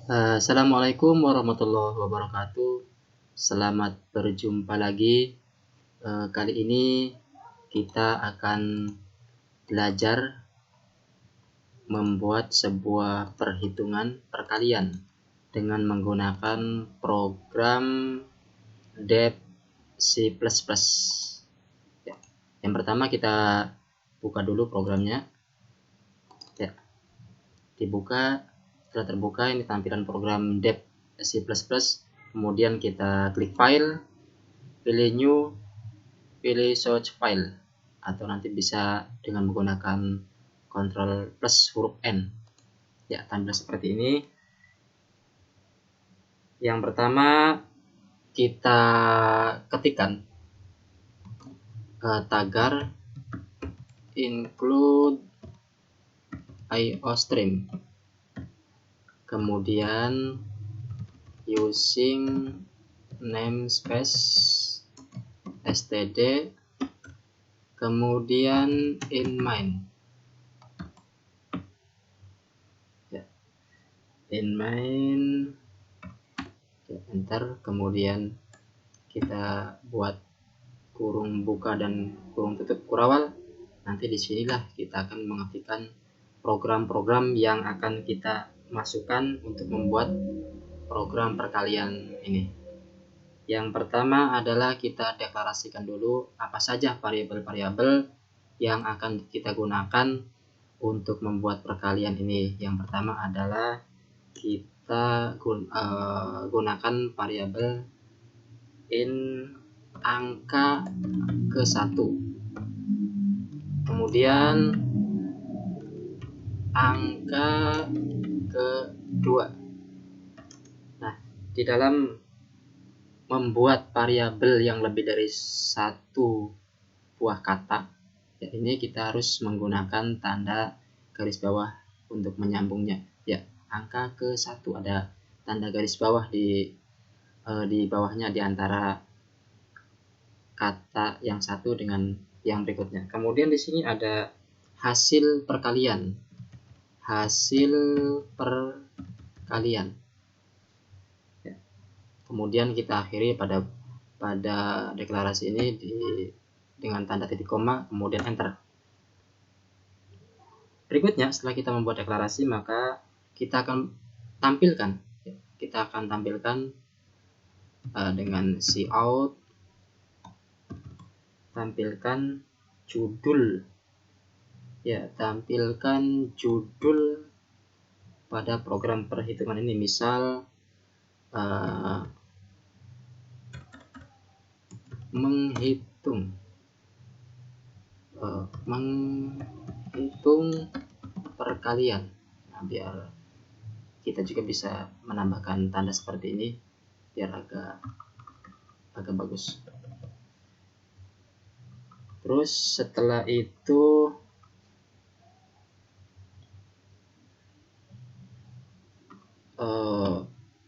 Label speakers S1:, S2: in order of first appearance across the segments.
S1: Assalamualaikum warahmatullahi wabarakatuh. Selamat berjumpa lagi. Kali ini kita akan belajar membuat sebuah perhitungan perkalian dengan menggunakan program Depth C++. Ya. Yang pertama kita buka dulu programnya. Ya. Dibuka. Setelah terbuka, ini tampilan program Depth C++. Kemudian kita klik File, pilih New, pilih Search File, atau nanti bisa dengan menggunakan Ctrl plus huruf N. Ya, tampilan seperti ini. Yang pertama kita ketikkan tagar include IOStream. Kemudian using namespace std, kemudian in main. Ya. In main, ya, enter. Kemudian kita buat kurung buka dan kurung tutup kurawal. Nanti disinilah kita akan mengetikkan program-program yang akan kita masukkan untuk membuat program perkalian ini. Yang pertama adalah kita deklarasikan dulu apa saja variabel-variabel yang akan kita gunakan untuk membuat perkalian ini. Yang pertama adalah kita gunakan variabel in angka ke-1, kemudian angka kedua. Nah, di dalam membuat variabel yang lebih dari satu buah kata, ya, ini kita harus menggunakan tanda garis bawah untuk menyambungnya. Ya, angka ke-1 ada tanda garis bawah di bawahnya di antara kata yang satu dengan yang berikutnya. Kemudian di sini ada hasil perkalian. Hasil perkalian. Ya. Kemudian kita akhiri pada deklarasi ini dengan tanda titik koma, kemudian enter. Berikutnya, setelah kita membuat deklarasi, maka kita akan tampilkan. Kita akan tampilkan dengan cout, tampilkan judul. Ya, tampilkan judul pada program perhitungan ini. Misal menghitung perkalian. Nah, biar kita juga bisa menambahkan tanda seperti ini biar agak bagus. Terus setelah itu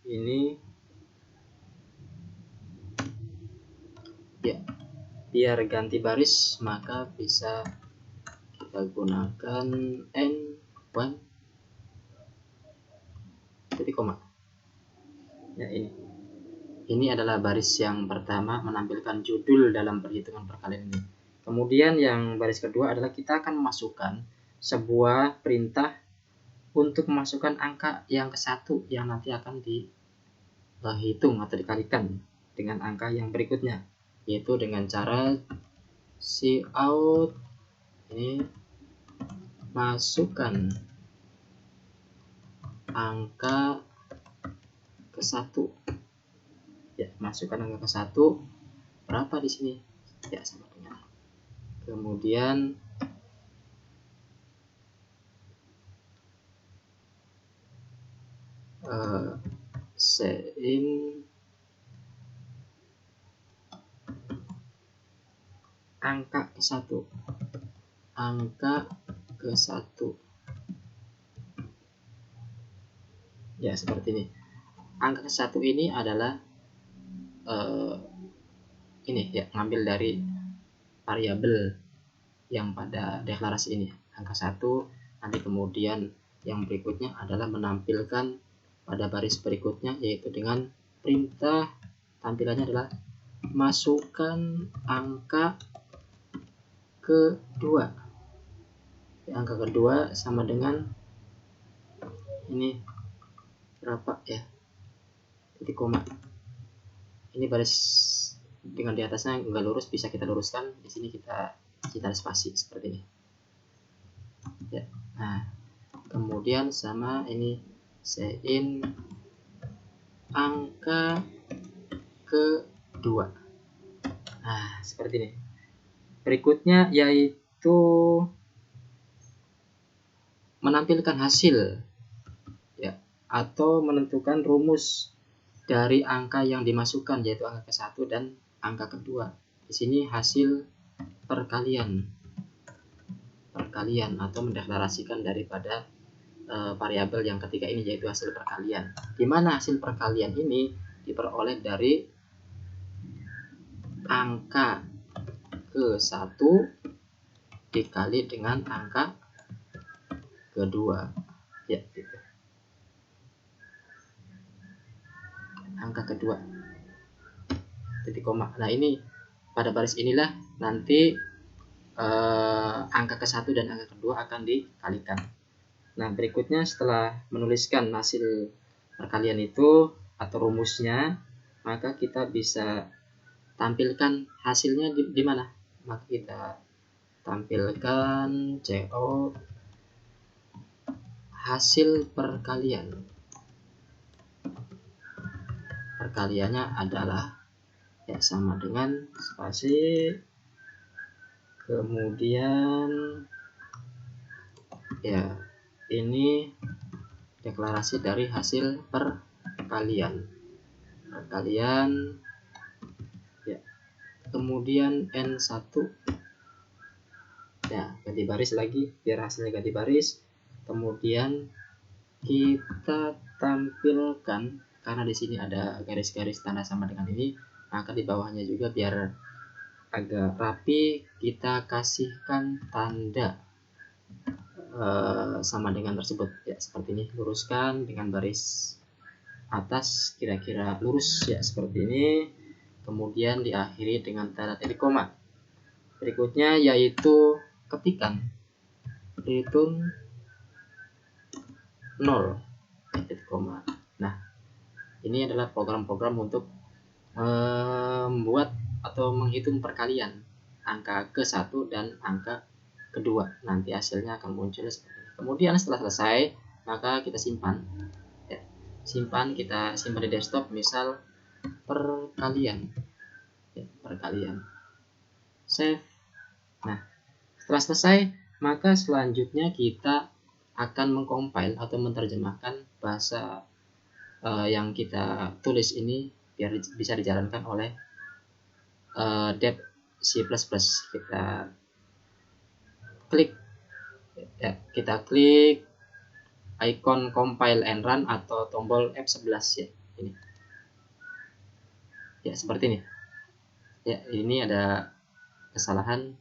S1: ini ya, biar ganti baris maka bisa kita gunakan N1 titik koma. Ya, ini adalah baris yang pertama menampilkan judul dalam perhitungan perkalian ini. Kemudian yang baris kedua adalah kita akan memasukkan sebuah perintah untuk memasukkan angka yang ke-1 yang nanti akan dihitung atau dikalikan dengan angka yang berikutnya, yaitu dengan cara cout ini masukkan angka ke-1. Ya, masukkan angka ke-1 berapa di sini? Ya, sama dengan. Kemudian sein angka ke-1. Angka ke-1. Ya, seperti ini. Angka ke-1 ini adalah ini ya, ngambil dari variabel yang pada deklarasi ini, angka 1. Nanti kemudian yang berikutnya adalah menampilkan pada baris berikutnya, yaitu dengan perintah tampilannya adalah masukkan angka kedua. Angka kedua sama dengan ini berapa ya, titik koma. Ini baris dengan di atasnya enggak lurus, bisa kita luruskan. Di sini kita spasi seperti ini ya. Nah, kemudian sama ini sein angka kedua. Nah, seperti ini. Berikutnya yaitu menampilkan hasil ya, atau menentukan rumus dari angka yang dimasukkan, yaitu angka ke-1 dan angka kedua. Di sini hasil perkalian atau mendeklarasikan daripada variabel yang ketiga ini, yaitu hasil perkalian. Di mana hasil perkalian ini diperoleh dari angka ke-1 dikali dengan angka kedua ya, gitu. Angka kedua titik koma. Nah, ini pada baris inilah nanti angka ke-1 dan angka kedua akan dikalikan. Nah, berikutnya setelah menuliskan hasil perkalian itu atau rumusnya, maka kita bisa tampilkan hasilnya di mana? Maka kita tampilkan CO hasil perkalian. Perkaliannya adalah ya sama dengan spasi, kemudian ya ini deklarasi dari hasil perkalian ya, kemudian N1 ya, ganti baris lagi biar hasilnya ganti baris. Kemudian kita tampilkan, karena di sini ada garis-garis tanda sama dengan ini, maka di bawahnya juga biar agak rapi kita kasihkan tanda sama dengan tersebut ya, seperti ini. Luruskan dengan baris atas kira-kira lurus ya, seperti ini. Kemudian diakhiri dengan tanda titik koma. Berikutnya yaitu ketikan return 0 titik koma. Nah, ini adalah program-program untuk membuat atau menghitung perkalian angka ke-1 dan angka kedua. Nanti hasilnya akan muncul seperti ini. Kemudian setelah selesai, maka kita simpan ya. Kita simpan di desktop, misal perkalian ya, perkalian, save. Nah, setelah selesai, maka selanjutnya kita akan mengcompile atau menerjemahkan bahasa yang kita tulis ini biar bisa dijalankan oleh Dev C++. Kita klik icon compile and run atau tombol F11 ya, ini ya, seperti ini ya. Ini ada kesalahan,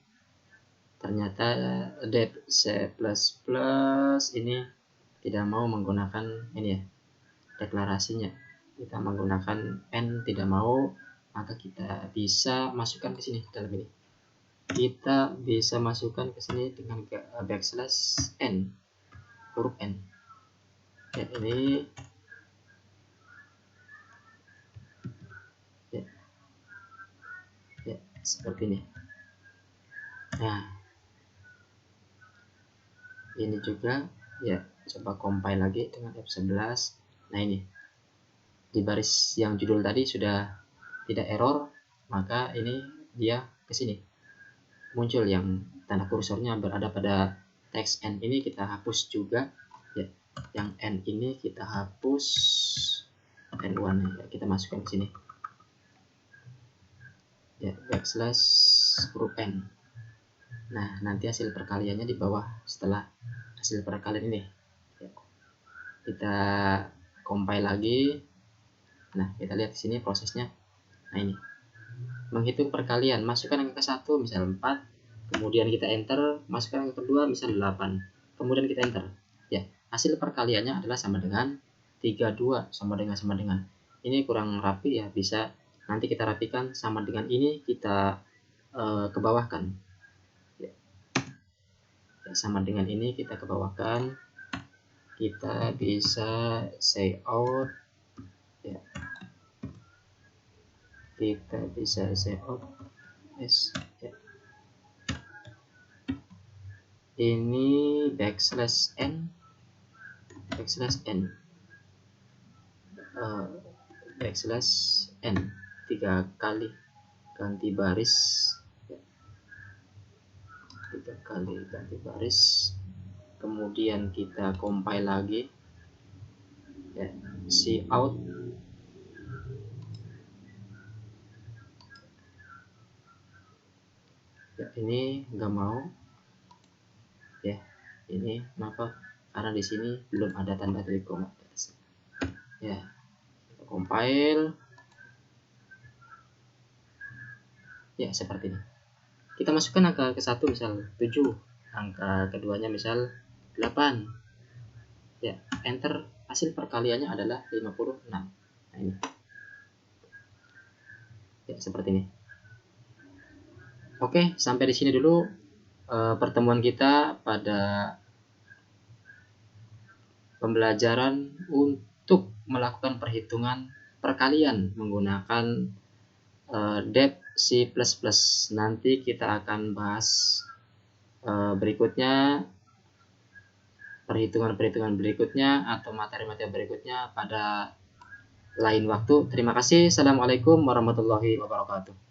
S1: ternyata Dev C++ ini tidak mau menggunakan ini ya, deklarasinya. Kita menggunakan N, tidak mau, maka kita bisa masukkan ke sini dalam ini. Kita bisa masukkan ke sini dengan \n, huruf N. Ya, ini ya, seperti ini. Nah, ini juga ya, coba compile lagi dengan F11. Nah, ini di baris yang judul tadi sudah tidak error, maka ini dia ke sini muncul yang tanda kursornya berada pada teks N. Ini kita hapus juga ya, yang N ini kita hapus, N1 ya, kita masukkan ke sini ya, \huruf N. Nah, nanti hasil perkaliannya di bawah setelah hasil perkalian ini ya. Kita compile lagi. Nah, kita lihat di sini prosesnya. Nah, ini menghitung perkalian, masukkan angka ke-1 misal 4, kemudian kita enter, masukkan angka kedua misal 8, kemudian kita enter ya. Hasil perkaliannya adalah sama dengan 32 sama dengan. Ini kurang rapi ya, bisa nanti kita rapikan sama dengan ini kita ke bawahkan. Ya, sama dengan ini kita ke bawahkan. Kita bisa say out ya. Kita bisa say out yes ya. Ini backslash n backslash n 3 kali ganti baris ya. 3 kali ganti baris, kemudian kita compile lagi ya, cout ya. Ini nggak mau ya, ini kenapa? Karena di sini belum ada tanda titik koma ya. Kita compile ya, seperti ini. Kita masukkan angka ke satu misal 7, angka keduanya misal 8 ya, enter. Hasil perkaliannya adalah 56. Nah ini ya, seperti ini. Oke, sampai di sini dulu pertemuan kita pada pembelajaran untuk melakukan perhitungan perkalian menggunakan depth C++. Nanti kita akan bahas berikutnya, perhitungan-perhitungan berikutnya atau materi-materi berikutnya pada lain waktu. Terima kasih. Assalamualaikum warahmatullahi wabarakatuh.